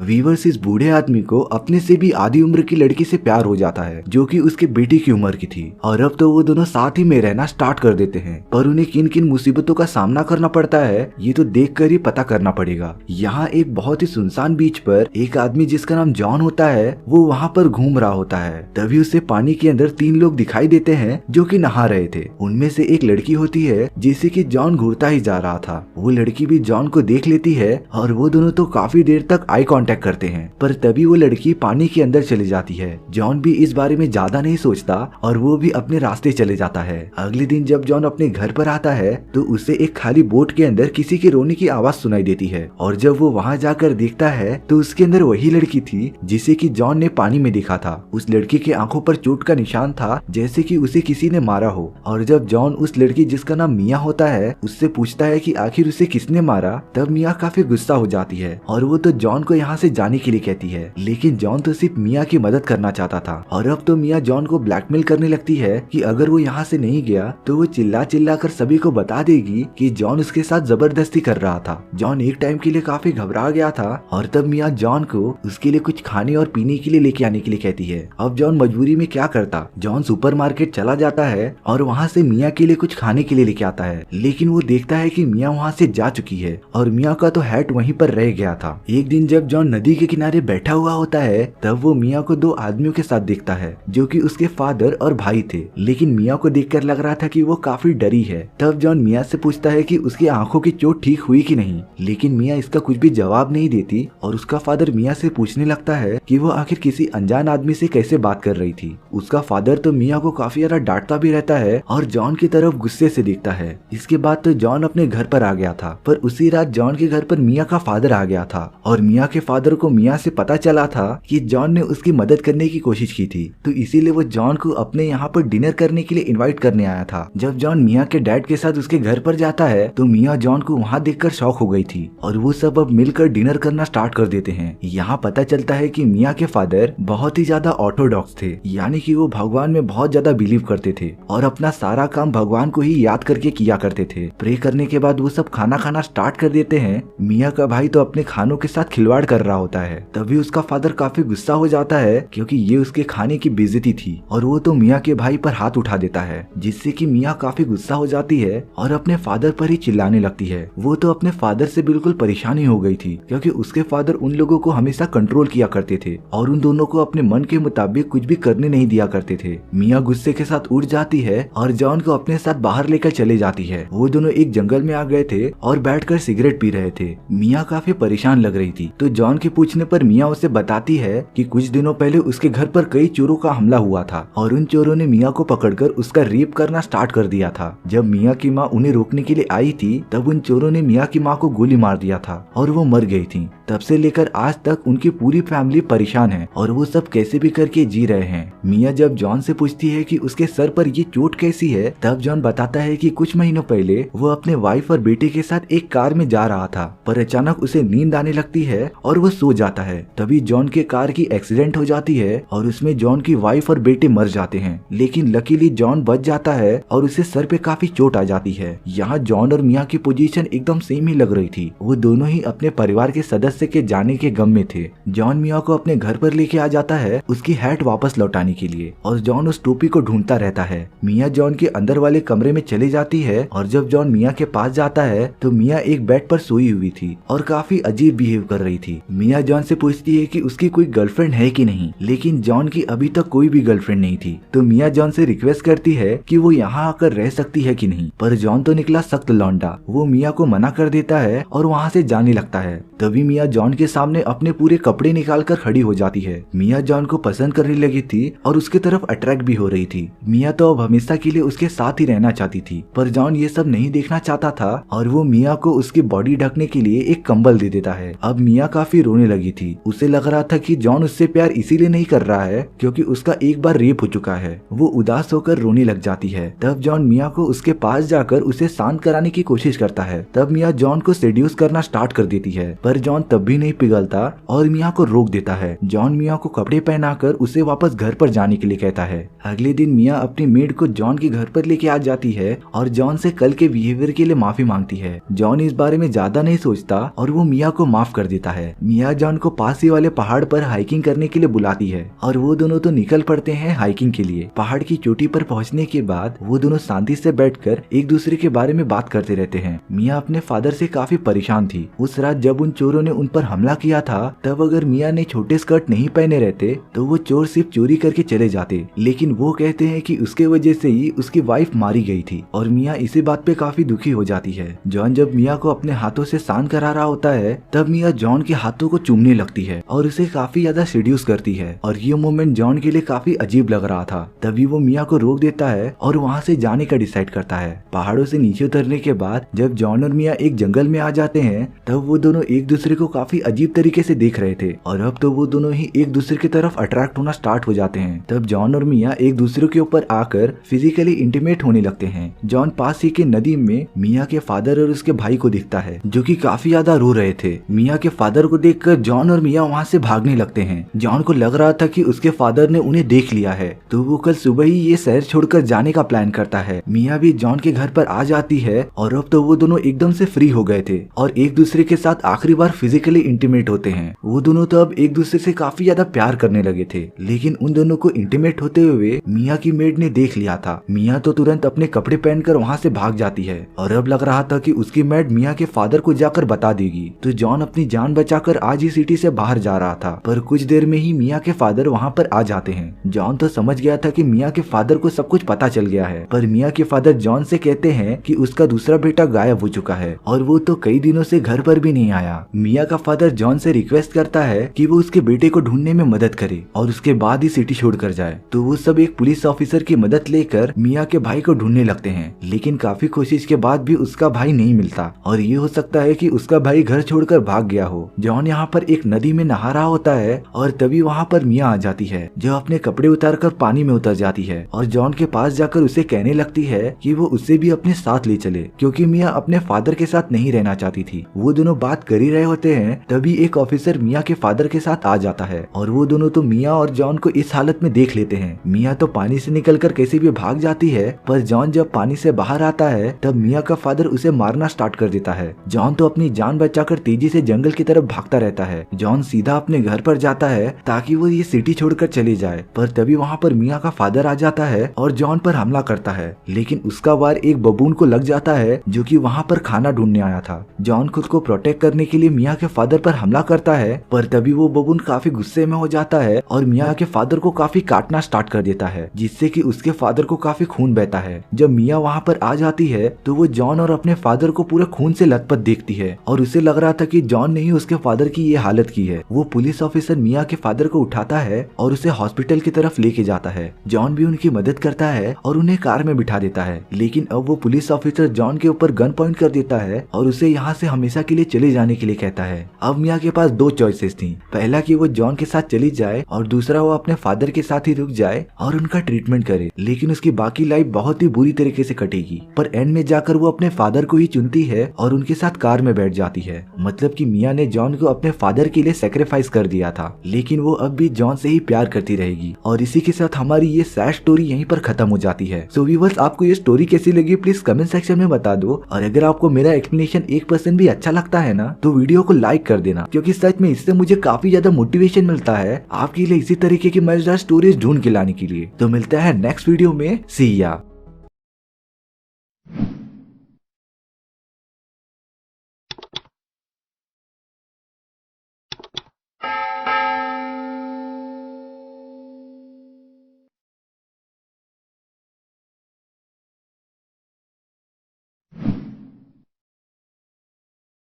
Viewers इस बूढ़े आदमी को अपने से भी आधी उम्र की लड़की से प्यार हो जाता है जो कि उसके बेटे की उम्र की थी और अब तो वो दोनों साथ ही में रहना स्टार्ट कर देते हैं। पर उन्हें किन किन मुसीबतों का सामना करना पड़ता है ये तो देखकर ही पता करना पड़ेगा। यहाँ एक बहुत ही सुनसान बीच पर एक आदमी जिसका नाम जॉन होता है वो वहाँ पर घूम रहा होता है। तभी उसे पानी के अंदर 3 लोग दिखाई देते हैं जो कि नहा रहे थे। उनमें से एक लड़की होती है जिसे कि जॉन घूरता ही जा रहा था। वो लड़की भी जॉन को देख लेती है और वो दोनों तो काफी देर तक आई कांटेक्ट करते हैं, पर तभी वो लड़की पानी के अंदर चली जाती है। जॉन भी इस बारे में ज्यादा नहीं सोचता और वो भी अपने रास्ते चले जाता है। अगले दिन जब जॉन अपने घर पर आता है तो उसे एक खाली बोट के अंदर किसी के रोने की आवाज सुनाई देती है और जब वो वहाँ जाकर देखता है तो उसके अंदर वही लड़की थी जिसे कि जॉन ने पानी में देखा था। उस लड़की के आंखों पर चोट का निशान था जैसे कि उसे किसी ने मारा हो। और जब जॉन उस लड़की जिसका नाम मिया होता है उससे पूछता है कि आखिर उसे किसने मारा, तब मिया काफी गुस्सा हो जाती है और वो तो जॉन को यहाँ से जाने के लिए कहती है। लेकिन जॉन तो सिर्फ मिया की मदद करना चाहता था और अब तो मिया जॉन को ब्लैकमेल करने लगती है कि अगर वो यहाँ से नहीं गया तो वो चिल्ला चिल्ला कर सभी को बता देगी कि जॉन उसके साथ जबरदस्ती कर रहा था। जॉन एक टाइम के लिए काफी घबरा गया था और तब मिया जॉन को उसके लिए कुछ खाने और पीने के लिए लेके आने के लिए कहती है। अब जॉन मजबूरी में क्या करता, जॉन सुपरमार्केट चला जाता है और वहाँ से मिया के लिए कुछ खाने के लिए लेके आता है। लेकिन वो देखता है कि मिया वहाँ से जा चुकी है और मिया का तो हैट वहीं पर रह गया था। एक दिन जब जॉन नदी के किनारे बैठा हुआ होता है तब वो मिया को 2 आदमियों के साथ देखता है जो कि उसके फादर और भाई थे। लेकिन मिया को देखकर लग रहा था कि वो काफी डरी है। तब जॉन मिया से पूछता है कि उसकी आंखों की चोट ठीक हुई कि नहीं, लेकिन मिया इसका कुछ भी जवाब नहीं देती और उसका फादर मिया से पूछने लगता है कि वो आखिर किसी अनजान आदमी से कैसे बात कर रही थी। उसका फादर तो मिया को काफी ज्यादा डांटता भी रहता है और जॉन की तरफ गुस्से से देखता है। इसके बाद तो जॉन अपने घर पर आ गया था, पर उसी रात जॉन के घर पर मिया का फादर आ गया था और मिया के फादर को मिया से पता चला था कि जॉन ने उसकी मदद करने की कोशिश की थी, तो इसीलिए वो जॉन को अपने यहाँ पर डिनर करने के लिए इनवाइट करने आया था। जब जॉन मिया के डैड के साथ उसके घर पर जाता है तो मिया जॉन को वहाँ देखकर शॉक हो गई थी और वो सब अब मिलकर डिनर करना स्टार्ट कर देते हैं। यहाँ पता चलता है कि मिया के फादर बहुत ही ज्यादा ऑर्थोडॉक्स थे, यानी कि वो भगवान में बहुत ज्यादा बिलीव करते थे और अपना सारा काम भगवान को ही याद करके किया करते थे। प्रे करने के बाद वो सब खाना खाना स्टार्ट कर देते हैं। मिया का भाई तो अपने खानों के साथ खिलवाड़ कर रहा होता है। तभी उसका फादर काफी गुस्सा हो जाता है क्योंकि ये उसके खाने की बेइज्जती थी और वो तो मिया के भाई पर हाथ उठा देता है, जिससे कि मिया काफी गुस्सा हो जाती है और अपने फादर पर ही चिल्लाने लगती है। वो तो अपने फादर से बिल्कुल परेशानी हो गई थी क्योंकि उसके फादर उन लोगों को हमेशा कंट्रोल किया करते थे और उन दोनों को अपने मन के मुताबिक कुछ भी करने नहीं दिया करते थे। मिया गुस्से के साथ उठ जाती है और जॉन को अपने साथ बाहर लेकर चले जाती है। वो दोनों एक जंगल में आ गए थे और बैठकर सिगरेट पी रहे थे। मिया काफी परेशान लग रही थी, तो जॉन के पूछने पर मिया उसे बताती है कि कुछ दिनों पहले उसके घर पर कई चोरों का हमला हुआ था और उन चोरों ने मिया को पकड़कर उसका रेप करना स्टार्ट कर दिया था। जब मिया की माँ उन्हें रोकने के लिए आई थी तब उन चोरों ने मिया की माँ को गोली मार दिया था और वो मर गई थी। तब से लेकर आज तक उनकी पूरी फैमिली परेशान है और वो सब कैसे भी करके जी रहे हैं। मिया जब जॉन से पूछती है कि उसके सर पर ये चोट कैसी है, तब जॉन बताता है कि कुछ महीनों पहले वो अपने वाइफ और बेटे के साथ एक कार में जा रहा था, पर अचानक उसे नींद आने लगती है और वो सो जाता है। तभी जॉन के कार की एक्सीडेंट हो जाती है और उसमें जॉन की वाइफ और बेटे मर जाते हैं, लेकिन लकीली जॉन बच जाता है और उसे सर पे काफी चोट आ जाती है। यहाँ जॉन और मिया की पोजीशन एकदम सेम ही लग रही थी। वो दोनों ही अपने परिवार के सदस्य के जाने के गम में थे। जॉन मिया को अपने घर पर लेके आ जाता है उसकी हैट वापस लौटाने के लिए और जॉन उस टोपी को ढूंढता रहता है। मिया जॉन के अंदर वाले कमरे में चली जाती है और जब जॉन मिया के पास जाता है तो मिया एक बेड पर सोई हुई थी और काफी अजीब बिहेव कर रही थी। मिया जॉन से पूछती है कि उसकी कोई गर्लफ्रेंड है कि नहीं, लेकिन जॉन की अभी तक कोई भी गर्लफ्रेंड नहीं थी। तो मिया जॉन से रिक्वेस्ट करती है कि वो यहाँ आकर रह सकती है कि नहीं, पर जॉन तो निकला सख्त लौंडा। वो मिया को मना कर देता है और वहाँ से जाने लगता है। तभी मिया जॉन के सामने अपने पूरे कपड़े निकालकर खड़ी हो जाती है। मिया जॉन को पसंद करने लगी थी और उसके तरफ अट्रैक्ट भी हो रही थी। मिया तो अब हमेशा के लिए उसके साथ ही रहना चाहती थी, पर जॉन ये सब नहीं देखना चाहता था और वो मिया को उसकी बॉडी ढकने के लिए एक कंबल दे देता है। अब मिया काफी रोने लगी थी। उसे लग रहा था कि जॉन उससे प्यार इसीलिए नहीं कर रहा है क्योंकि उसका एक बार रेप हो चुका है। वो उदास होकर रोने लग जाती है। तब जॉन मिया को उसके पास जाकर उसे शांत कराने की कोशिश करता है। तब मिया जॉन को सेड्यूस करना स्टार्ट कर देती है, पर जॉन तब भी नहीं पिघलता और मिया को रोक देता है। जॉन मिया को कपड़े पहनाकर उसे वापस घर पर जाने के लिए कहता है। अगले दिन मिया अपनी मेड को जॉन के घर पर लेके आ जाती है और जॉन से कल के बिहेवियर के लिए माफी मांगती है। जॉन इस बारे में ज्यादा नहीं सोचता और वो मिया को माफ कर देता है। मिया जॉन को पास ही वाले पहाड़ पर हाइकिंग करने के लिए बुलाती है और वो दोनों तो निकल पड़ते हैं हाइकिंग के लिए। पहाड़ की चोटी पर पहुंचने के बाद वो दोनों शांति से बैठकर एक दूसरे के बारे में बात करते रहते हैं। मिया अपने फादर से काफी परेशान थी। उस रात जब उन चोरों ने उन पर हमला किया था तब अगर मिया ने छोटे स्कर्ट नहीं पहने रहते तो वो चोर सिर्फ चोरी करके चले जाते, लेकिन वो कहते हैं कि उसके वजह से ही उसकी वाइफ मारी गई थी और मिया इसी बात पे काफी दुखी हो जाती है। जॉन जब मिया को अपने हाथों से शांत करा रहा होता है तब मिया जॉन के हाथों को चूमने लगती है और उसे काफी ज्यादा सीड्यूस करती है और ये मोमेंट जॉन के लिए काफी अजीब लग रहा था। तभी वो मिया को रोक देता है और वहाँ से जाने का डिसाइड करता है। पहाड़ों से नीचे उतरने के बाद जब जॉन और मिया एक जंगल में आ जाते हैं तब वो दोनों एक दूसरे को काफी अजीब तरीके से देख रहे थे और अब तो वो दोनों ही एक दूसरे की तरफ अट्रैक्ट होना स्टार्ट हो जाते हैं। तब जॉन और मिया एक दूसरे के ऊपर आकर फिजिकली इंटीमेट होने लगते हैं। जॉन पास ही के नदी में मिया के फादर और उसके भाई को दिखता है जो कि काफी ज्यादा रो रहे थे। मिया के फादर को देखकर जॉन और मिया वहाँ से भागने लगते हैं। जॉन को लग रहा था कि उसके फादर ने उन्हें देख लिया है तो वो कल सुबह ही ये शहर छोड़कर जाने का प्लान करता है। मिया भी जॉन के घर पर आ जाती है और अब तो वो दोनों एकदम से फ्री हो गए थे और एक दूसरे के साथ आखिरी बार फिजिकली इंटीमेट होते हैं। वो दोनों तो अब एक दूसरे से काफी ज्यादा प्यार करने लगे थे, लेकिन उन दोनों को इंटीमेट होते हुए मिया की मेड ने देख लिया था। मिया तो तुरंत अपने कपड़े पहनकर वहाँ से भाग जाती है और अब लग रहा था कि उसकी मेड मिया के फादर को जाकर बता देगी। तो जॉन अपनी जान बचाकर आज ही सिटी से बाहर जा रहा था, पर कुछ देर में ही मिया के फादर वहाँ पर आ जाते हैं। जॉन तो समझ गया था कि मिया के फादर को सब कुछ पता चल गया है, पर मिया के फादर जॉन से कहते हैं कि उसका दूसरा बेटा गायब हो चुका है और वो तो कई दिनों से घर पर भी नहीं आया। मिया का फादर जॉन से रिक्वेस्ट करता है कि वो उसके बेटे को ढूंढने में मदद करे और उसके बाद ही सिटी छोड़कर जाए। तो वो सब एक पुलिस ऑफिसर की मदद लेकर मिया के भाई को ढूंढने लगते हैं, लेकिन काफी कोशिश के बाद भी उसका भाई नहीं मिलता और ये हो सकता है कि उसका भाई घर छोड़कर भाग गया हो। जॉन यहाँ पर एक नदी में नहा रहा होता है और तभी वहाँ पर मिया आ जाती है जो अपने कपड़े उतारकर पानी में उतर जाती है और जॉन के पास जाकर उसे कहने लगती है कि वो उसे भी अपने साथ ले चले, क्योंकि मिया अपने फादर के साथ नहीं रहना चाहती थी। वो दोनों बात कर ही रहे होते हैं तभी एक ऑफिसर मिया के फादर के साथ आ जाता है और वो दोनों तो मिया और जॉन को इस हालत में देख लेते हैं। मिया तो पानी से निकलकर कैसे भी भाग जाती है, पर जॉन जब पानी से बाहर आता है तब मिया का फादर उसे मारना स्टार्ट कर देता है। जॉन तो अपनी जान बचाकर तेजी से जंगल की तरफ भागता रहता है। जॉन सीधा अपने घर पर जाता है ताकि वो ये सिटी छोड़कर चले जाए, पर तभी वहाँ पर मिया का फादर आ जाता है और जॉन पर हमला करता है, लेकिन उसका वार एक बबून को लग जाता है जो कि वहाँ पर खाना ढूंढने आया था। जॉन खुद को प्रोटेक्ट करने के लिए मिया के फादर पर हमला करता है, पर तभी वो बबून काफी गुस्से में हो जाता है और मिया के फादर को काफी काटना स्टार्ट कर देता है, जिससे कि उसके फादर को काफी खून बहता है। जब मिया वहाँ पर आ जाती है तो वो जॉन और अपने फादर को पूरे खून से लथपथ देखती है और उसे लग रहा था कि जॉन ने ही उसके फादर की ये हालत की है। वो पुलिस ऑफिसर मिया के फादर को उठाता है और उसे हॉस्पिटल की तरफ लेके जाता है। जॉन भी उनकी मदद करता है और उन्हें कार में बिठा देता है, लेकिन अब वो पुलिस ऑफिसर जॉन के ऊपर गन पॉइंट कर देता है और उसे यहाँ से हमेशा के लिए चले जाने के लिए कहता है। अब मिया के पास दो चॉइसेस थी, पहला कि वो जॉन के साथ चली जाए और दूसरा वो अपने फादर के साथ ही रुक जाए और उनका ट्रीटमेंट करे, लेकिन उसकी बाकी लाइफ बहुत ही बुरी तरीके से कटेगी। पर एंड में जाकर वो अपने फादर को ही चुनती है और उनके साथ कार में बैठ जाती है। मतलब कि मिया ने जॉन को अपने फादर के लिए सेक्रीफाइस कर दिया था, लेकिन वो अब भी जॉन से ही प्यार करती रहेगी। और इसी के साथ हमारी ये सैड स्टोरी यहीं पर खत्म हो जाती है। सो व्यूअर्स, आपको ये स्टोरी कैसी लगी प्लीज कमेंट सेक्शन में बता दो, और अगर आपको मेरा एक्सप्लेनेशन 1% भी अच्छा लगता है ना तो वीडियो को लाइक कर देना, क्योंकि सच में इससे मुझे काफी ज्यादा मोटिवेशन मिलता है आपके लिए इसी तरीके की मजेदार स्टोरीज ढूंढ के लाने के लिए। तो मिलता है नेक्स्ट वीडियो में, सी या।